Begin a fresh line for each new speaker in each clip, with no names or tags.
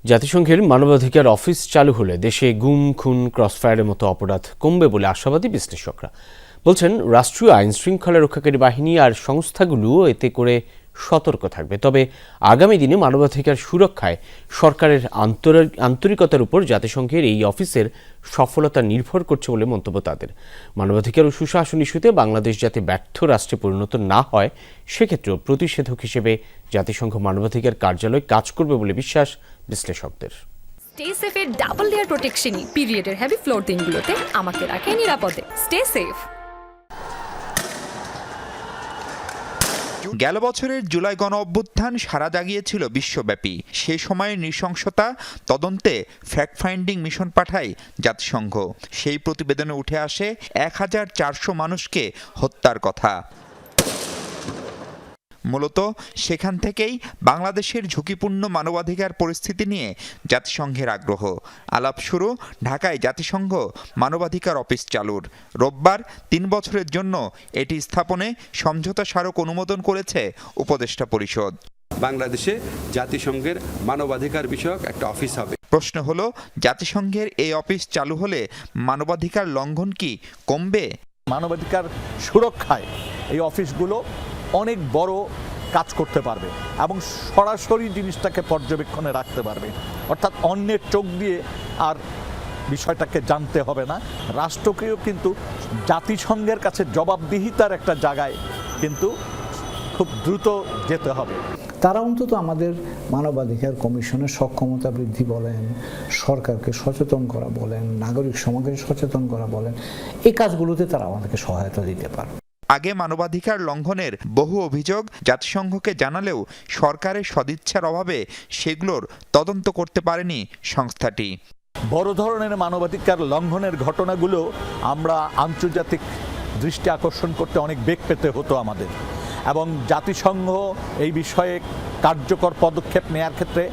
জাতিসংঘের মানবাধিকার অফিস চালু হলে দেশে গুম, খুন, ক্রসফায়ারের মতো অপরাধ কমবে বলে আশাবাদী বিশ্লেষকরা। বলছেন, রাষ্ট্রীয় আইন শৃঙ্খলা রক্ষাকারী বাহিনী আর সংস্থাগুলোও এতে করে সতর্ক থাকবে। তবে আগামী দিনে মানবাধিকার সুরক্ষায় সরকারের আন্তরিকতার উপর জাতিসংঘের এই অফিসের সফলতা নির্ভর করছে বলে মন্তব্য তাদের। মানবাধিকার ও সুশাসন ইস্যুতে বাংলাদেশ যাতে ব্যর্থ রাষ্ট্রে পরিণত না হয়, সেক্ষেত্রেও প্রতিষেধক হিসেবে জাতিসংঘ মানবাধিকার কার্যালয় কাজ করবে বলে বিশ্বাস বিশ্লেষকদের।
স্টে সেফের ডাবল লেয়ার প্রোটেকশনই পিরিয়ডের হেভি ফ্লোর দিনগুলোতে আমাকে রাখে নিরাপদে। Stay safe.
গেল বছরের জুলাই গণ অভ্যুত্থান সাড়া জাগিয়েছিল বিশ্বব্যাপী। সেই সময়ের নৃশংসতা তদন্তে ফ্যাক্ট ফাইন্ডিং মিশন পাঠায় জাতিসংঘ। সেই প্রতিবেদনে উঠে আসে 1400 মানুষকে হত্যার কথা। মূলত সেখান থেকেই বাংলাদেশের ঝুঁকিপূর্ণ মানবাধিকার পরিস্থিতি নিয়ে জাতিসংঘের আগ্রহ। আলাপ শুরু ঢাকায় জাতিসংঘ মানবাধিকার অফিস চালুর। রোববার 3 বছরের জন্য এটি স্থাপনে সমঝোতা স্মারক অনুমোদন করেছে উপদেষ্টা পরিষদ।
বাংলাদেশে জাতিসংঘের মানবাধিকার বিষয়ক একটা অফিস হবে।
প্রশ্ন হলো, জাতিসংঘের এই অফিস চালু হলে মানবাধিকার লঙ্ঘন কি কমবে?
মানবাধিকার সুরক্ষায় এই অফিসগুলো অনেক বড় কাজ করতে পারবে এবং সরাসরি জিনিসটাকে পর্যবেক্ষণে রাখতে পারবে। অর্থাৎ অন্যের চোখ দিয়ে আর বিষয়টাকে জানতে হবে না। রাষ্ট্রকেও কিন্তু জাতিসংঘের কাছে জবাবদিহিতার একটা জায়গায় কিন্তু খুব দ্রুত যেতে হবে।
তারা অন্তত আমাদের মানবাধিকার কমিশনের সক্ষমতা বৃদ্ধি বলেন, সরকারকে সচেতন করা বলেন, নাগরিক সমাজকে সচেতন করা বলেন, এই কাজগুলোতে তারা আমাদেরকে সহায়তা দিতে পারে।
আগে মানবাধিকার লঙ্ঘনের বহু অভিযোগ জাতিসংঘকে জানালেও সরকারের সদিচ্ছার অভাবে সেগুলোর তদন্ত করতে পারেনি সংস্থাটি।
বড় ধরনের মানবাধিকার লঙ্ঘনের ঘটনাগুলো আমরা আন্তর্জাতিক দৃষ্টি আকর্ষণ করতে অনেক বেগ পেতে হতো আমাদের, এবং জাতিসংঘ এই বিষয়ে কার্যকর পদক্ষেপ নেয়ার ক্ষেত্রে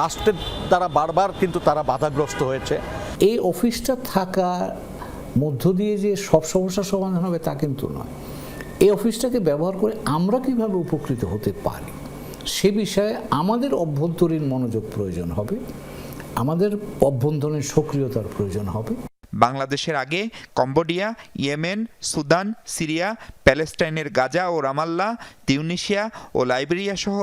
রাষ্ট্রের দ্বারা বারবার কিন্তু তারা বাধাগ্রস্ত হয়েছে।
এই অফিসটা থাকার মধ্য দিয়ে যে সব সমস্যার সমাধান হবে তা কিন্তু নয়। এই অফিসটাকে ব্যবহার করে আমরা কিভাবে উপকৃত হতে পারি সে বিষয়ে আমাদের অভ্যন্তরীণ মনোযোগ প্রয়োজন হবে, আমাদের অভ্যন্তরীণ সক্রিয়তার প্রয়োজন হবে।
বাংলাদেশের আগে কম্বোডিয়া, ইয়েমেন, সুদান, সিরিয়া, প্যালেস্টাইনের গাজা ও রামাল্লা, তিউনিসিয়া ও লাইবেরিয়া সহ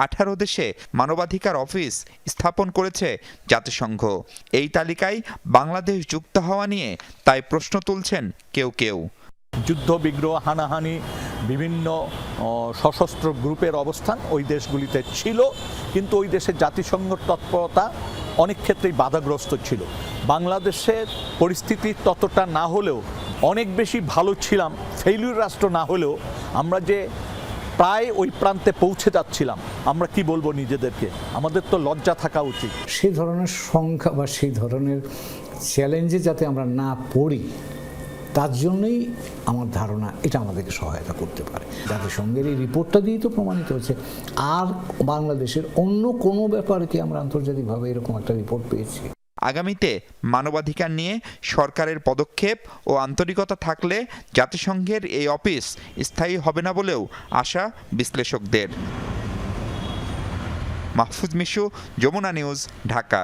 18 দেশে মানবাধিকার অফিস স্থাপন করেছে জাতিসংঘ। এই তালিকায় বাংলাদেশ যুক্ত হওয়া নিয়ে তাই প্রশ্ন তুলছেন কেউ কেউ।
যুদ্ধ, বিগ্রহ, হানাহানি, বিভিন্ন সশস্ত্র গ্রুপের অবস্থান ওই দেশগুলিতে ছিল, কিন্তু ওই দেশে জাতিসংঘের তৎপরতা অনেক ক্ষেত্রেই বাধাগ্রস্ত ছিল। বাংলাদেশের পরিস্থিতি ততটা না হলেও অনেক বেশি ভালো ছিলাম, ফেইলিউর রাষ্ট্র না হলেও আমরা যে প্রায় ওই প্রান্তে পৌঁছে যাচ্ছিলাম, আমরা কি বলবো নিজেদেরকে, আমাদের তো লজ্জা থাকা উচিত।
সেই ধরনের সংখ্যা বা সেই ধরনের চ্যালেঞ্জে যাতে আমরা না পড়ি, তার জন্যই আমার ধারণা এটা আমাদেরকে সহায়তা করতে পারে। জাতিসংঘের এই রিপোর্টটা দিয়েই তো প্রমাণিত হচ্ছে। আর বাংলাদেশের অন্য কোনো ব্যাপারে কি আমরা আন্তর্জাতিকভাবে এরকম একটা রিপোর্ট পেয়েছি?
আগামীতে মানবাধিকার নিয়ে সরকারের পদক্ষেপ ও আন্তরিকতা থাকলে জাতিসংঘের এই অফিস স্থায়ী হবে না বলেও আশা বিশ্লেষকদের। মাহফুজ মিশু, যমুনা নিউজ, ঢাকা।